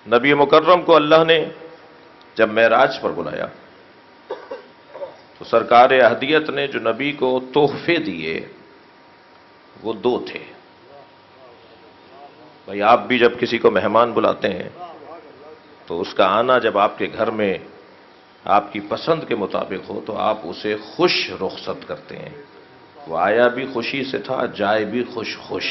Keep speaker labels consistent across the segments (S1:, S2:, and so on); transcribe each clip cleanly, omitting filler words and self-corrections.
S1: نبی مکرم کو اللہ نے جب معراج پر بلایا تو سرکار اہدیت نے جو نبی کو تحفے دیے وہ دو تھے۔ بھائی آپ بھی جب کسی کو مہمان بلاتے ہیں تو اس کا آنا جب آپ کے گھر میں آپ کی پسند کے مطابق ہو تو آپ اسے خوش رخصت کرتے ہیں۔ وہ آیا بھی خوشی سے تھا، جائے بھی خوش خوش۔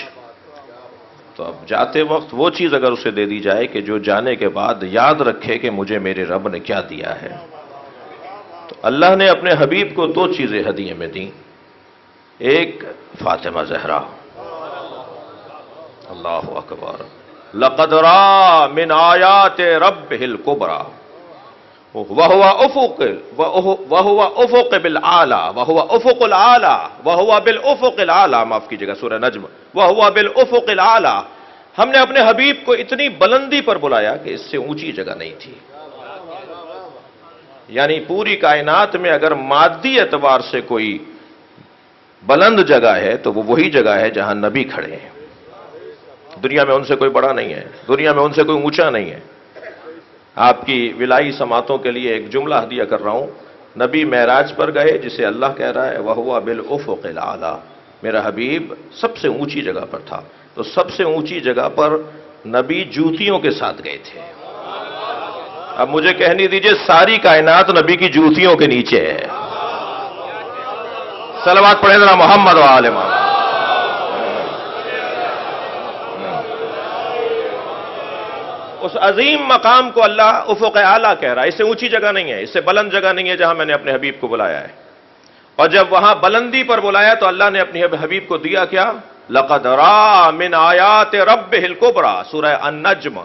S1: تو اب جاتے وقت وہ چیز اگر اسے دے دی جائے کہ جو جانے کے بعد یاد رکھے کہ مجھے میرے رب نے کیا دیا ہے، تو اللہ نے اپنے حبیب کو دو چیزیں ہدیے میں دیں۔ ایک فاطمہ زہرا، اللہ اکبر، لقد را من آیات ربہ الکبریٰ وہو افق بالآلہ وہو افق الآلہ وہو بالافق الآلہ، معاف کیجئے گا سورہ نجم، وہو بالافق الآلہ۔ ہم نے اپنے حبیب کو اتنی بلندی پر بلایا کہ اس سے اونچی جگہ نہیں تھی۔ یعنی پوری کائنات میں اگر مادی اعتبار سے کوئی بلند جگہ ہے تو وہ وہی جگہ ہے جہاں نبی کھڑے ہیں۔ دنیا میں ان سے کوئی بڑا نہیں ہے، دنیا میں ان سے کوئی اونچا نہیں ہے۔ آپ کی ولائی سماعتوں کے لیے ایک جملہ ہدیہ کر رہا ہوں۔ نبی معراج پر گئے جسے اللہ کہہ رہا ہے وَهُوَ بِالْأُفُقِ الْأَعْلَىٰ، میرا حبیب سب سے اونچی جگہ پر تھا۔ تو سب سے اونچی جگہ پر نبی جوتیوں کے ساتھ گئے تھے۔ اب مجھے کہنے دیجئے ساری کائنات نبی کی جوتیوں کے نیچے ہے۔ صلوات پڑھیں ذرا محمد و آل محمد۔ اس عظیم مقام کو اللہ افق اعلیٰ کہہ رہا ہے۔ اس سے اونچی جگہ نہیں ہے، اس سے بلند جگہ نہیں ہے جہاں میں نے اپنے حبیب کو بلایا ہے۔ اور جب وہاں بلندی پر بلایا تو اللہ نے اپنے حبیب کو دیا کیا؟ لقد را من آیات ربہ الکبریٰ، سورہ النجم۔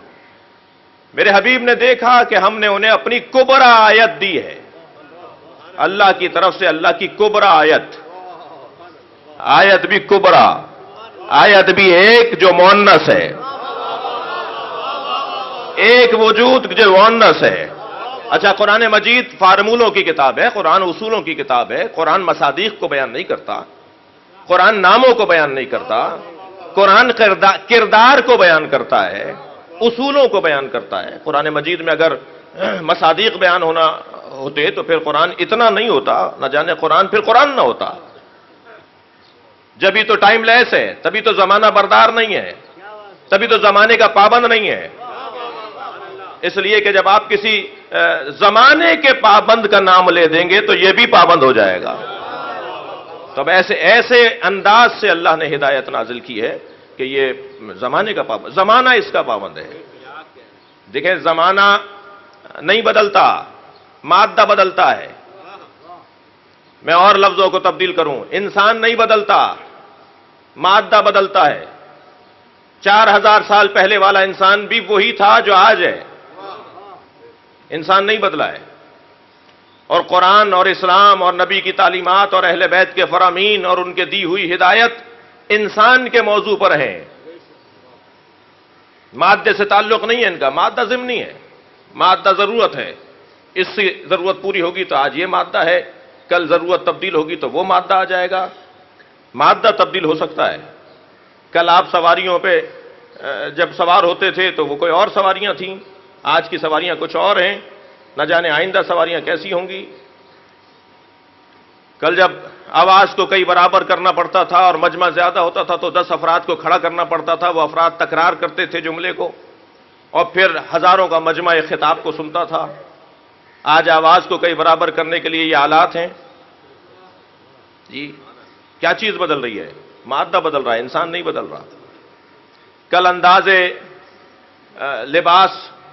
S1: میرے حبیب نے دیکھا کہ ہم نے انہیں اپنی کبریٰ آیت دی ہے، اللہ کی طرف سے اللہ کی کبریٰ آیت۔ آیت بھی کبریٰ، آیت بھی ایک جو مؤنث ہے، ایک وجود جو مؤنث ہے۔ اچھا، قرآن مجید فارمولوں کی کتاب ہے، قرآن اصولوں کی کتاب ہے، قرآن مصادیق کو بیان نہیں کرتا، قرآن ناموں کو بیان نہیں کرتا، قرآن کردار کو بیان کرتا ہے، اصولوں کو بیان کرتا ہے۔ قرآن مجید میں اگر مصادیق بیان ہونا ہوتے تو پھر قرآن اتنا نہیں ہوتا، نہ جانے قرآن پھر قرآن نہ ہوتا۔ جبھی تو ٹائم لیس ہے، تبھی تو زمانہ بردار نہیں ہے، تبھی تو زمانے کا پابند نہیں ہے۔ اس لیے کہ جب آپ کسی زمانے کے پابند کا نام لے دیں گے تو یہ بھی پابند ہو جائے گا۔ تب ایسے انداز سے اللہ نے ہدایت نازل کی ہے کہ یہ زمانے کا پابند، زمانہ اس کا پابند ہے۔ دیکھیں، زمانہ نہیں بدلتا، مادہ بدلتا ہے۔ میں اور لفظوں کو تبدیل کروں، انسان نہیں بدلتا، مادہ بدلتا ہے۔ 4000 سال پہلے والا انسان بھی وہی تھا جو آج ہے، انسان نہیں بدلا ہے۔ اور قرآن اور اسلام اور نبی کی تعلیمات اور اہل بیت کے فرامین اور ان کے دی ہوئی ہدایت انسان کے موضوع پر ہیں، مادے سے تعلق نہیں ہے ان کا۔ مادہ ضمنی ہے، مادہ ضرورت ہے، اس سے ضرورت پوری ہوگی تو آج یہ مادہ ہے، کل ضرورت تبدیل ہوگی تو وہ مادہ آ جائے گا۔ مادہ تبدیل ہو سکتا ہے۔ کل آپ سواریوں پہ جب سوار ہوتے تھے تو وہ کوئی اور سواریاں تھیں، آج کی سواریاں کچھ اور ہیں، نہ جانے آئندہ سواریاں کیسی ہوں گی۔ کل جب آواز کو کئی برابر کرنا پڑتا تھا اور مجمع زیادہ ہوتا تھا تو 10 افراد کو کھڑا کرنا پڑتا تھا، وہ افراد تکرار کرتے تھے جملے کو اور پھر ہزاروں کا مجمع ایک خطاب کو سنتا تھا۔ آج آواز کو کئی برابر کرنے کے لیے یہ آلات ہیں۔ جی، کیا چیز بدل رہی ہے؟ مادہ بدل رہا ہے، انسان نہیں بدل رہا۔ کل انداز لباس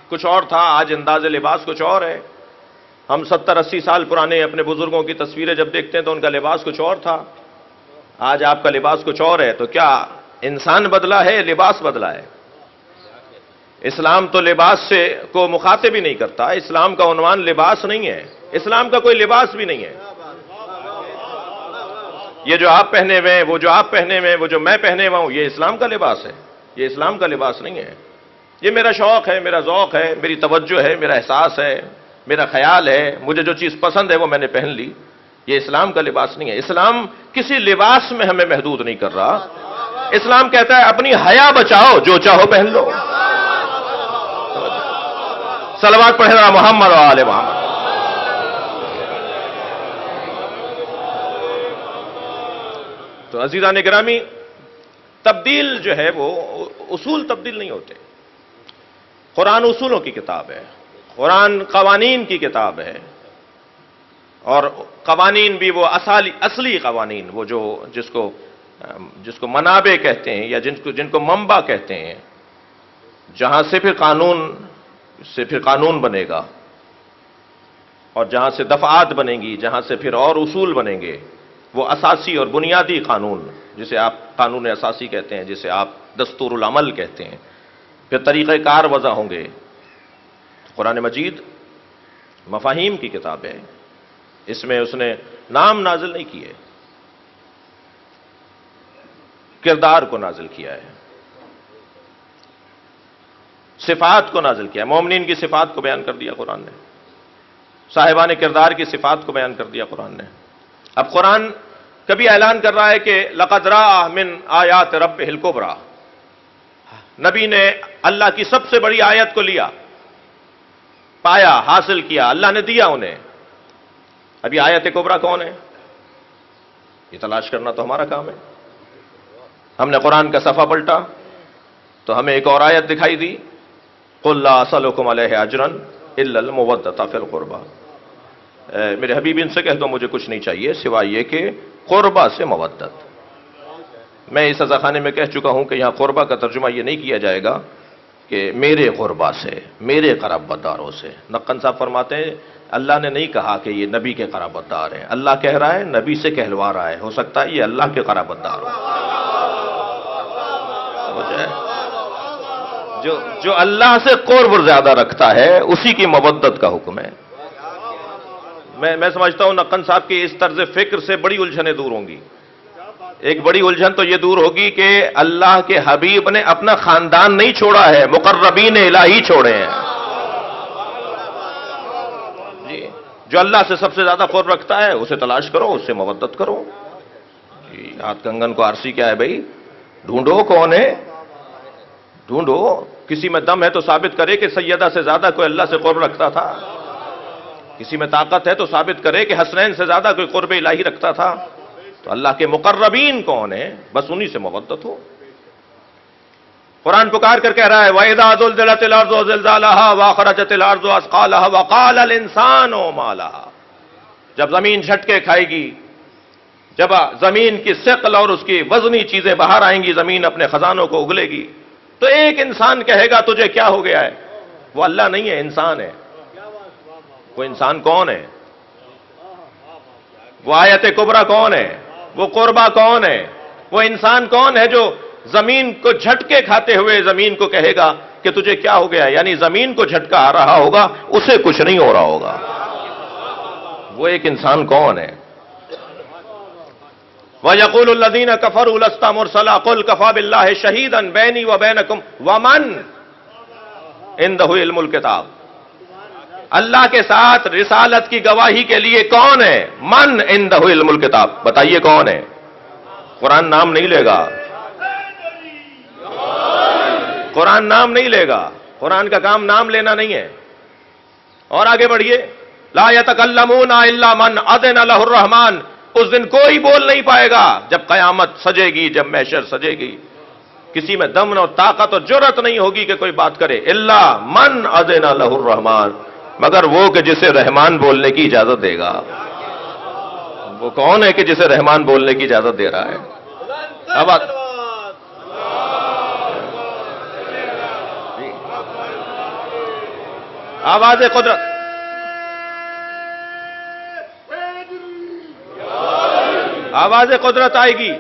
S1: کچھ اور تھا، آج انداز لباس کچھ اور ہے۔ ہم 70-80 سال پرانے اپنے بزرگوں کی تصویریں جب دیکھتے ہیں تو ان کا لباس کچھ اور تھا، آج آپ کا لباس کچھ اور ہے۔ تو کیا انسان بدلا ہے، لباس بدلا ہے؟ اسلام تو لباس سے کو مخاطب ہی نہیں کرتا، اسلام کا عنوان لباس نہیں ہے، اسلام کا کوئی لباس بھی نہیں ہے۔ یہ جو آپ پہنے ہوئے ہیں، وہ جو آپ پہنے ہوئے ہیں، وہ جو میں پہنے ہوا ہوں، یہ اسلام کا لباس ہے، یہ اسلام کا لباس نہیں ہے۔ یہ میرا شوق ہے، میرا ذوق ہے، میری توجہ ہے، میرا احساس ہے، میرا خیال ہے، مجھے جو چیز پسند ہے وہ میں نے پہن لی، یہ اسلام کا لباس نہیں ہے۔ اسلام کسی لباس میں ہمیں محدود نہیں کر رہا، اسلام کہتا ہے اپنی حیا بچاؤ، جو چاہو پہن لو۔ صلوات پڑھیں ذرا محمد و آل محمد۔ تو عزیزان گرامی، تبدیل جو ہے وہ اصول تبدیل نہیں ہوتے۔ قرآن اصولوں کی کتاب ہے، قرآن قوانین کی کتاب ہے، اور قوانین بھی وہ اصلی قوانین، وہ جو جس کو منابع کہتے ہیں یا جن کو منبع کہتے ہیں، جہاں سے پھر قانون بنے گا، اور جہاں سے دفعات بنیں گی، جہاں سے پھر اور اصول بنیں گے، وہ اساسی اور بنیادی قانون، جسے آپ قانون اساسی کہتے ہیں، جسے آپ دستور العمل کہتے ہیں، پھر طریقہ کار وضع ہوں گے۔ قرآن مجید مفاہیم کی کتاب ہے، اس میں اس نے نام نازل نہیں کیے، کردار کو نازل کیا ہے، صفات کو نازل کیا ہے۔ مومنین کی صفات کو بیان کر دیا قرآن نے، صاحبان کردار کی صفات کو بیان کر دیا قرآن نے۔ اب قرآن کبھی اعلان کر رہا ہے کہ لقد رأى من آیات ربہ الکبریٰ، نبی نے اللہ کی سب سے بڑی آیت کو لیا، پایا، حاصل کیا، اللہ نے دیا انہیں۔ ابھی آیت کبریٰ کون ہے؟ یہ تلاش کرنا تو ہمارا کام ہے۔ ہم نے قرآن کا صفحہ پلٹا تو ہمیں ایک اور آیت دکھائی دی، قل لا اسألکم علیہ اجرا الا المودۃ فی القربى، میرے حبیب ان سے کہہ دو مجھے کچھ نہیں چاہیے سوائے یہ کہ قربہ سے مودت۔ میں اس عزاخانے میں کہہ چکا ہوں کہ یہاں قربہ کا ترجمہ یہ نہیں کیا جائے گا کہ میرے قربہ سے، میرے قرابت داروں سے۔ نقن صاحب فرماتے ہیں اللہ نے نہیں کہا کہ یہ نبی کے قرابت دار ہیں، اللہ کہہ رہا ہے نبی سے کہلوا رہا ہے، ہو سکتا ہے یہ اللہ کے قرابت دار ہو۔ جو اللہ سے قرب زیادہ رکھتا ہے اسی کی مودت کا حکم ہے۔ میں سمجھتا ہوں نقن صاحب کی اس طرز فکر سے بڑی الجھنیں دور ہوں گی۔ ایک بڑی الجھن تو یہ دور ہوگی کہ اللہ کے حبیب نے اپنا خاندان نہیں چھوڑا ہے، مقربین الہی چھوڑے ہیں۔ جی، جو اللہ سے سب سے زیادہ قرب رکھتا ہے اسے تلاش کرو، اس سے مودت کرو۔ جی، ہاتھ کنگن کو آرسی کیا ہے بھائی؟ ڈھونڈو کون ہے، ڈھونڈو۔ کسی میں دم ہے تو ثابت کرے کہ سیدہ سے زیادہ کوئی اللہ سے قرب رکھتا تھا، کسی میں طاقت ہے تو ثابت کرے کہ حسنین سے زیادہ کوئی قرب الہی رکھتا تھا۔ تو اللہ کے مقربین کون ہیں؟ بس انہی سے مودت ہو۔ قرآن پکار کر کہہ رہا ہے وَإِذَا زُلْزِلَتِ الْأَرْضُ زِلْزَالَهَا وَأَخْرَجَتِ الْأَرْضُ أَثْقَالَهَا وَقَالَ الْإِنسَانُ مَا لَهَا، جب زمین جھٹکے کھائے گی، جب زمین کی ثقل اور اس کی وزنی چیزیں باہر آئیں گی، زمین اپنے خزانوں کو اگلے گی، تو ایک انسان کہے گا تجھے کیا ہو گیا ہے؟ وہ اللہ نہیں ہے، انسان ہے۔ وہ انسان کون ہے؟ وہ آیت کبریٰ کون ہے؟ وہ قربہ کون ہے؟ وہ انسان کون ہے جو زمین کو جھٹکے کھاتے ہوئے زمین کو کہے گا کہ تجھے کیا ہو گیا؟ یعنی زمین کو جھٹکا آ رہا ہوگا، اسے کچھ نہیں ہو رہا ہوگا۔ وہ ایک انسان کون ہے؟ وَيَقُولُ الَّذِينَ كَفَرُوا لَسْتَ مُرْسَلًا قُلْ كَفَىٰ بِاللَّهِ شَهِيدًا بَيْنِي وَبَيْنَكُمْ وَمَنْ عِندَهُ عِلْمُ الْكِتَابِ، اللہ کے ساتھ رسالت کی گواہی کے لیے کون ہے؟ من عندہ علم الکتاب، بتائیے کون ہے؟ قرآن نام نہیں لے گا، قرآن نام نہیں لے گا، قرآن کا کام نام لینا نہیں ہے۔ اور آگے بڑھیے، لا یتکلمون الا من اذن لہ الرحمن، اس دن کوئی بول نہیں پائے گا جب قیامت سجے گی، جب محشر سجے گی، کسی میں دم اور طاقت اور جرأت نہیں ہوگی کہ کوئی بات کرے، الا من اذن لہ الرحمن، مگر وہ کہ جسے رحمان بولنے کی اجازت دے گا۔ وہ کون ہے کہ جسے رحمان بولنے کی اجازت دے رہا ہے؟ آواز قدرت، آواز قدرت آئے گی۔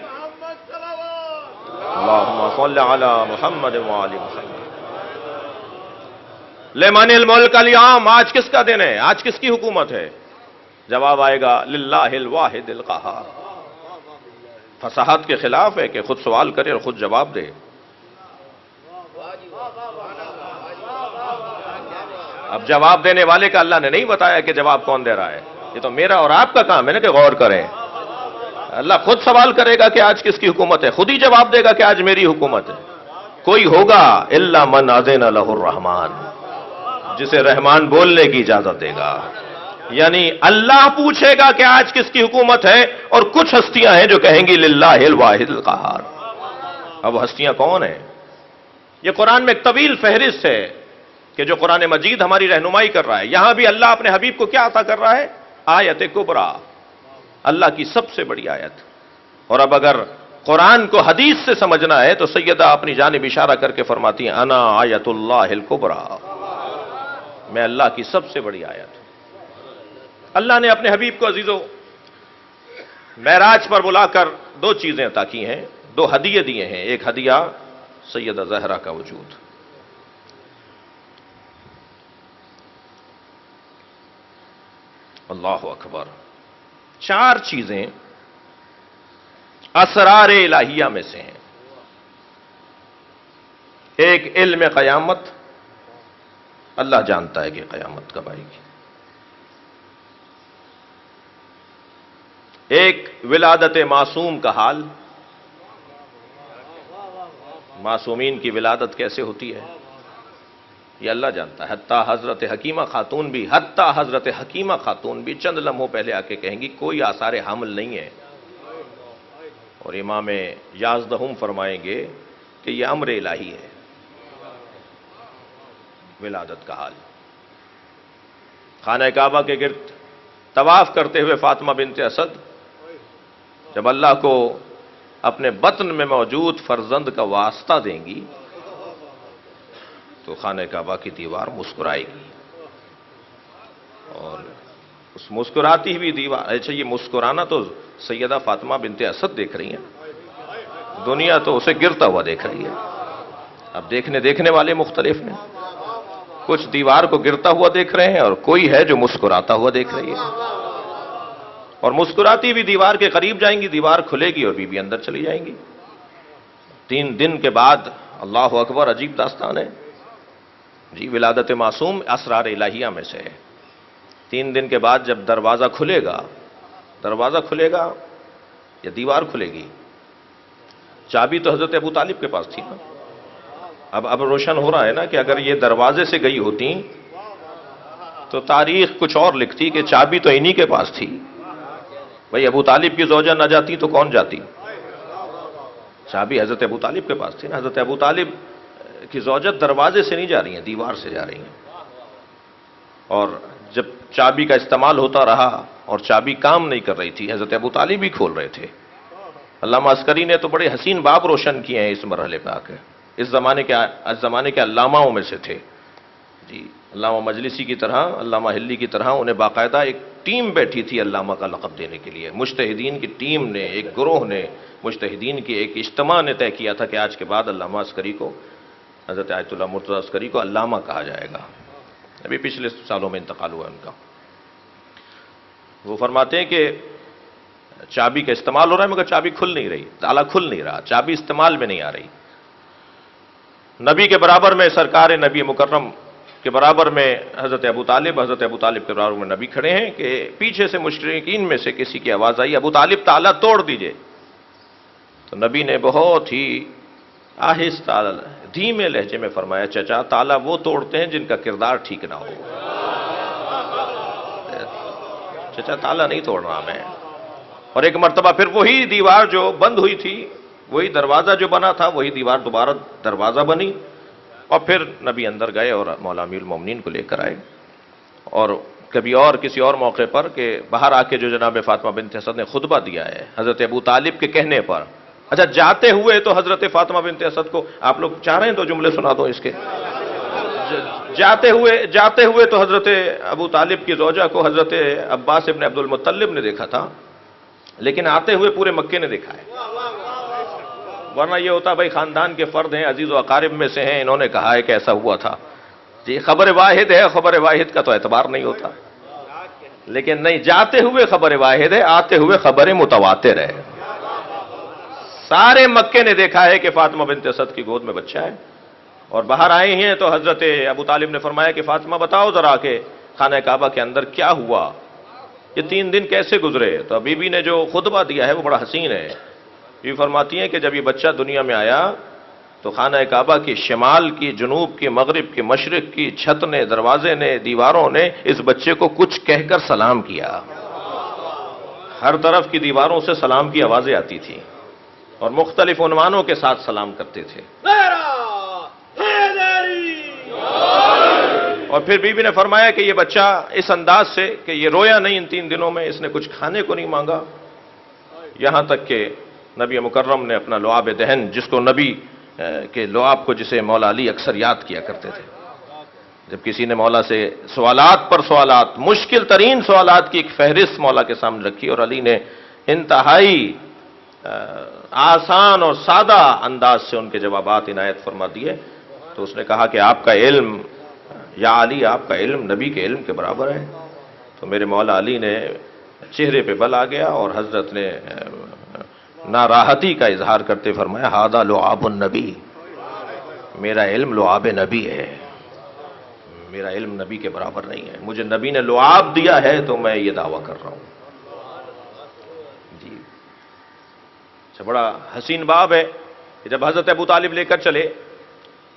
S1: اللہم صل علی محمد وآل محمد۔ لمن الملک اليوم، آج کس کا دن ہے؟ آج کس کی حکومت ہے؟ جواب آئے گا للہ الواحد القہار۔ فصاحت کے خلاف ہے کہ خود سوال کرے اور خود جواب دے۔ اب جواب دینے والے کا اللہ نے نہیں بتایا کہ جواب کون دے رہا ہے، یہ تو میرا اور آپ کا کام ہے نا کہ غور کریں۔ اللہ خود سوال کرے گا کہ آج کس کی حکومت ہے، خود ہی جواب دے گا کہ آج میری حکومت ہے۔ کوئی ہوگا الا من اذن لہ الرحمن، جسے رحمان بولنے کی اجازت دے گا. یعنی اللہ پوچھے گا کہ آج کس کی حکومت ہے، اور کچھ ہستیاں ہیں جو کہیں گی للہ الواحد القہار. اب ہستیاں کون ہیں؟ یہ قرآن میں ایک طویل فہرست ہے کہ جو قرآن مجید ہماری رہنمائی کر رہا ہے. یہاں بھی اللہ اپنے حبیب کو کیا عطا کر رہا ہے؟ آیت کبریٰ، اللہ کی سب سے بڑی آیت. اور اب اگر قرآن کو حدیث سے سمجھنا ہے تو سیدہ اپنی جانب اشارہ کر کے فرماتی ہیں انا آیت اللہ الکبریٰ، میں اللہ کی سب سے بڑی آیت. اللہ نے اپنے حبیب کو عزیزو معراج پر بلا کر دو چیزیں عطا کی ہیں، دو ہدیے دیے ہیں. ایک ہدیہ سیدہ زہرا کا وجود، اللہ اکبر. چار چیزیں اسرار الہیہ میں سے ہیں. ایک علم قیامت، اللہ جانتا ہے کہ قیامت کب آئے گی. ایک ولادت معصوم کا حال، معصومین کی ولادت کیسے ہوتی ہے یہ اللہ جانتا ہے. حتیٰ حضرت حکیمہ خاتون بھی چند لمحوں پہلے آ کے کہیں گی کوئی آثار حمل نہیں ہے. اور امام یازدہم فرمائیں گے کہ یہ امر الہی ہے. ولادت کا حال، خانہ کعبہ کے گرد طواف کرتے ہوئے فاطمہ بنت اسد جب اللہ کو اپنے بطن میں موجود فرزند کا واسطہ دیں گی تو خانہ کعبہ کی دیوار مسکرائے گی. اور اس مسکراتی ہوئی دیوار، اچھا یہ مسکرانا تو سیدہ فاطمہ بنت اسد دیکھ رہی ہیں، دنیا تو اسے گرتا ہوا دیکھ رہی ہے. اب دیکھنے والے مختلف ہیں، کچھ دیوار کو گرتا ہوا دیکھ رہے ہیں اور کوئی ہے جو مسکراتا ہوا دیکھ رہی ہے. اور مسکراتی بھی دیوار کے قریب جائیں گی، دیوار کھلے گی اور بی بی اندر چلی جائیں گی. 3 دن کے بعد، اللہ اکبر، عجیب داستان ہے جی. ولادت معصوم اسرار الہیہ میں سے ہے. 3 دن کے بعد جب دروازہ کھلے گا یا دیوار کھلے گی. چابی تو حضرت ابو طالب کے پاس تھی نا. اب روشن ہو رہا ہے نا کہ اگر یہ دروازے سے گئی ہوتی تو تاریخ کچھ اور لکھتی کہ چابی تو انہی کے پاس تھی. بھئی ابو طالب کی زوجہ نہ جاتی تو کون جاتی؟ چابی حضرت ابو طالب کے پاس تھی نا. حضرت ابو طالب کی زوجہ دروازے سے نہیں جا رہی ہیں، دیوار سے جا رہی ہیں. اور جب چابی کا استعمال ہوتا رہا اور چابی کام نہیں کر رہی تھی، حضرت ابو طالب ہی کھول رہے تھے. علامہ عسکری نے تو بڑے حسین باب روشن کیے ہیں اس مرحلے پہ آ کے. اس زمانے کے علاماؤں میں سے تھے جی. علامہ مجلسی کی طرح، علامہ ہلی کی طرح انہیں باقاعدہ ایک ٹیم بیٹھی تھی علامہ کا لقب دینے کے لیے. مجتہدین کی ٹیم نے، ایک گروہ نے، مجتہدین کی ایک اجتماع نے طے کیا تھا کہ آج کے بعد علامہ عسکری کو، حضرت آیت اللہ مرتضیٰ عسکری کو علامہ کہا جائے گا. ابھی پچھلے سالوں میں انتقال ہوا ان کا. وہ فرماتے ہیں کہ چابی کا استعمال ہو رہا ہے مگر چابی کھل نہیں رہی، تالا کھل نہیں رہا، چابی استعمال میں نہیں آ رہی. نبی کے برابر میں، سرکار نبی مکرم کے برابر میں حضرت ابو طالب کے برابر میں نبی کھڑے ہیں کہ پیچھے سے مشرکین میں سے کسی کی آواز آئی ابو طالب تالا توڑ دیجئے. تو نبی نے بہت ہی آہستہ دھیمے لہجے میں فرمایا چچا تالا وہ توڑتے ہیں جن کا کردار ٹھیک نہ ہو. چچا تالا نہیں توڑ رہا میں. اور ایک مرتبہ پھر وہی دیوار جو بند ہوئی تھی، وہی دروازہ جو بنا تھا، وہی دیوار دوبارہ دروازہ بنی. اور پھر نبی اندر گئے اور مولا امیر المومنین کو لے کر آئے. اور کبھی اور کسی اور موقع پر کہ باہر آ کے جو جناب فاطمہ بنت اسد نے خطبہ دیا ہے حضرت ابو طالب کے کہنے پر. اچھا جاتے ہوئے تو حضرت فاطمہ بنت اسد کو، آپ لوگ چاہ رہے ہیں تو جملے سنا دو اس کے. جاتے ہوئے تو حضرت ابو طالب کی زوجہ کو حضرت عباس ابن عبد المطلب نے دیکھا تھا، لیکن آتے ہوئے پورے مکے نے دیکھا ہے. ورنہ یہ ہوتا بھائی خاندان کے فرد ہیں، عزیز و اقارب میں سے ہیں، انہوں نے کہا ہے کہ ایسا ہوا تھا جی. خبر واحد ہے، خبر واحد کا تو اعتبار نہیں ہوتا. لیکن نہیں، جاتے ہوئے خبر واحد ہے، آتے ہوئے خبر متواتر ہے. سارے مکے نے دیکھا ہے کہ فاطمہ بنت اسد کی گود میں بچہ ہے. اور باہر آئے ہیں تو حضرت ابو طالب نے فرمایا کہ فاطمہ بتاؤ ذرا کہ خانہ کعبہ کے اندر کیا ہوا، یہ 3 دن کیسے گزرے. تو بی بی نے جو خطبہ دیا ہے وہ بڑا حسین ہے. یہ فرماتی ہیں کہ جب یہ بچہ دنیا میں آیا تو خانہ کعبہ کی شمال کی، جنوب کی، مغرب کی، مشرق کی چھت نے، دروازے نے، دیواروں نے اس بچے کو کچھ کہہ کر سلام کیا۔ ہر طرف کی دیواروں سے سلام کی آوازیں آتی تھیں اور مختلف عنوانوں کے ساتھ سلام کرتے تھے۔ اور پھر بی بی نے فرمایا کہ یہ بچہ اس انداز سے کہ یہ رویا نہیں ان 3 دنوں میں، اس نے کچھ کھانے کو نہیں مانگا، یہاں تک کہ نبی مکرم نے اپنا لعاب دہن، جس کو نبی کے لعاب کو جسے مولا علی اکثر یاد کیا کرتے تھے، جب کسی نے مولا سے سوالات پر سوالات، مشکل ترین سوالات کی ایک فہرست مولا کے سامنے رکھی اور علی نے انتہائی آسان اور سادہ انداز سے ان کے جوابات عنایت فرما دیے، تو اس نے کہا کہ آپ کا علم یا علی، آپ کا علم نبی کے علم کے برابر ہے۔ تو میرے مولا علی نے چہرے پہ بل آ گیا اور حضرت نے ناراحتی کا اظہار کرتے فرمایا، ھذا لعاب النبی، میرا علم لعاب نبی ہے، میرا علم نبی کے برابر نہیں ہے، مجھے نبی نے لعاب دیا ہے تو میں یہ دعویٰ کر رہا ہوں۔ جی اچھا، بڑا حسین باب ہے کہ جب حضرت ابو طالب لے کر چلے،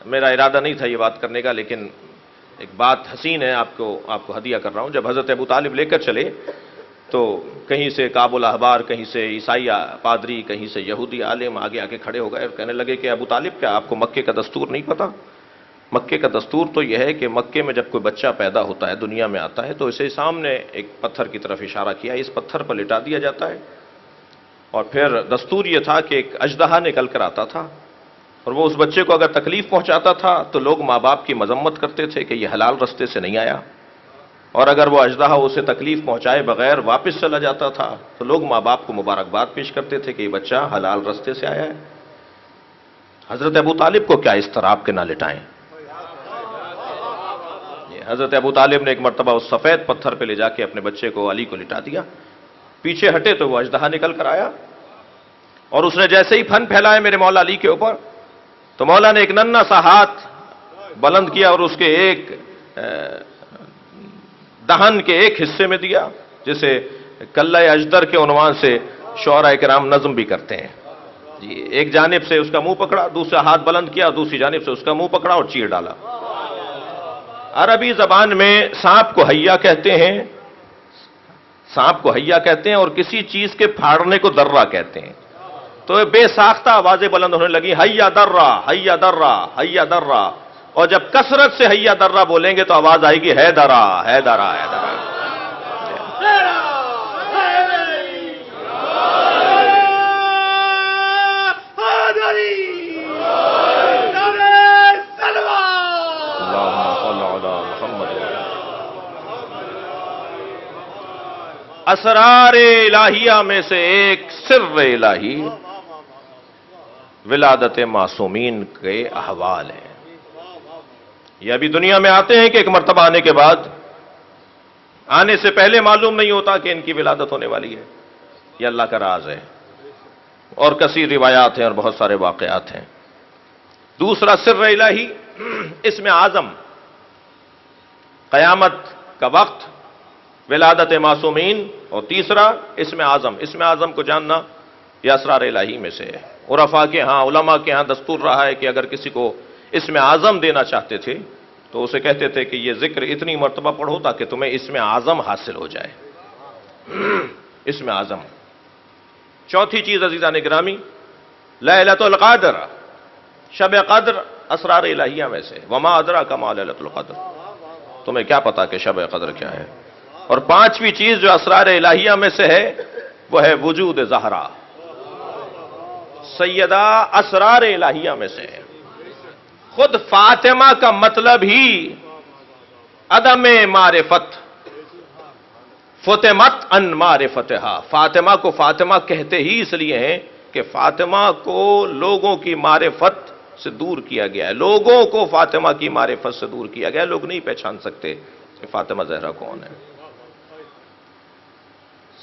S1: میرا ارادہ نہیں تھا یہ بات کرنے کا، لیکن ایک بات حسین ہے، آپ کو ہدیہ کر رہا ہوں۔ جب حضرت ابو طالب لے کر چلے تو کہیں سے کعب الاحبار، کہیں سے عیسائی پادری، کہیں سے یہودی عالم آگے آ کے کھڑے ہو گئے اور کہنے لگے کہ ابو طالب، کیا آپ کو مکے کا دستور نہیں پتا؟ مکے کا دستور تو یہ ہے کہ مکے میں جب کوئی بچہ پیدا ہوتا ہے، دنیا میں آتا ہے، تو اسے سامنے ایک پتھر کی طرف اشارہ کیا، اس پتھر پر لٹا دیا جاتا ہے، اور پھر دستور یہ تھا کہ ایک اژدہا نکل کر آتا تھا، اور وہ اس بچے کو اگر تکلیف پہنچاتا تھا تو لوگ ماں باپ کی مذمت کرتے تھے کہ یہ حلال رستے سے نہیں آیا، اور اگر وہ اژدہا اسے تکلیف پہنچائے بغیر واپس چلا جاتا تھا تو لوگ ماں باپ کو مبارکباد پیش کرتے تھے کہ یہ بچہ حلال رستے سے آیا ہے۔ حضرت ابو طالب کو کیا اس طرح آپ کے نہ لٹائیں؟ حضرت ابو طالب نے ایک مرتبہ اس سفید پتھر پہ لے جا کے اپنے بچے کو، علی کو لٹا دیا، پیچھے ہٹے تو وہ اژدہا نکل کر آیا، اور اس نے جیسے ہی پھن پھیلائے میرے مولا علی کے اوپر، تو مولا نے ایک ننھا سا ہاتھ بلند کیا اور اس کے ایک دہن کے ایک حصے میں دیا، جسے کلہ اجدر کے عنوان سے شعراء کرام نظم بھی کرتے ہیں۔ جی، ایک جانب سے اس کا منہ پکڑا، دوسرا ہاتھ بلند کیا، دوسری جانب سے اس کا منہ پکڑا اور چیر ڈالا۔ عربی زبان میں سانپ کو حیا کہتے ہیں، سانپ کو حیا کہتے ہیں، اور کسی چیز کے پھاڑنے کو درہ کہتے ہیں۔ تو بے ساختہ آوازیں بلند ہونے لگی، حیا درہ، حیا درہ، حیا درہ، اور جب کثرت سے حیا درہ بولیں گے تو آواز آئے گی ہے درہ، ہے درہ، ہے درہ۔ اسرار الہیہ میں سے ایک سر الہی ولادت معصومین کے احوال ہیں۔ یہ ابھی دنیا میں آتے ہیں کہ ایک مرتبہ آنے کے بعد، آنے سے پہلے معلوم نہیں ہوتا کہ ان کی ولادت ہونے والی ہے، یہ اللہ کا راز ہے، اور کثیر روایات ہیں اور بہت سارے واقعات ہیں۔ دوسرا سر الہی اسم اعظم، قیامت کا وقت، ولادت معصومین، اور تیسرا اسم اعظم۔ اسم اعظم کو جاننا یہ اسرار الہی میں سے ہے۔ عرفاء کے ہاں، علماء کے ہاں دستور رہا ہے کہ اگر کسی کو اسم اعظم دینا چاہتے تھے تو اسے کہتے تھے کہ یہ ذکر اتنی مرتبہ پڑھو تاکہ تمہیں اسم اعظم حاصل ہو جائے۔ اسم اعظم۔ چوتھی چیز عزیزان گرامی، لیلۃ القدر، شب قدر اسرار الہیہ میں سے۔ وما ادراک ما لیلۃ القدر، تمہیں کیا پتا کہ شب قدر کیا ہے؟ اور پانچویں چیز جو اسرار الہیہ میں سے ہے وہ ہے وجود زہرا، سیدہ اسرار الہیہ میں سے ہے۔ خود فاطمہ کا مطلب ہی عدم معرفت، فتمت ان معرفتہا، فاطمہ کو فاطمہ کہتے ہی اس لیے ہیں کہ فاطمہ کو لوگوں کی معرفت سے دور کیا گیا ہے، لوگوں کو فاطمہ کی معرفت سے دور کیا گیا، لوگ نہیں پہچان سکتے کہ فاطمہ زہرا کون ہے۔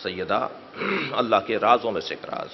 S1: سیدہ اللہ کے رازوں میں سے ایک راز۔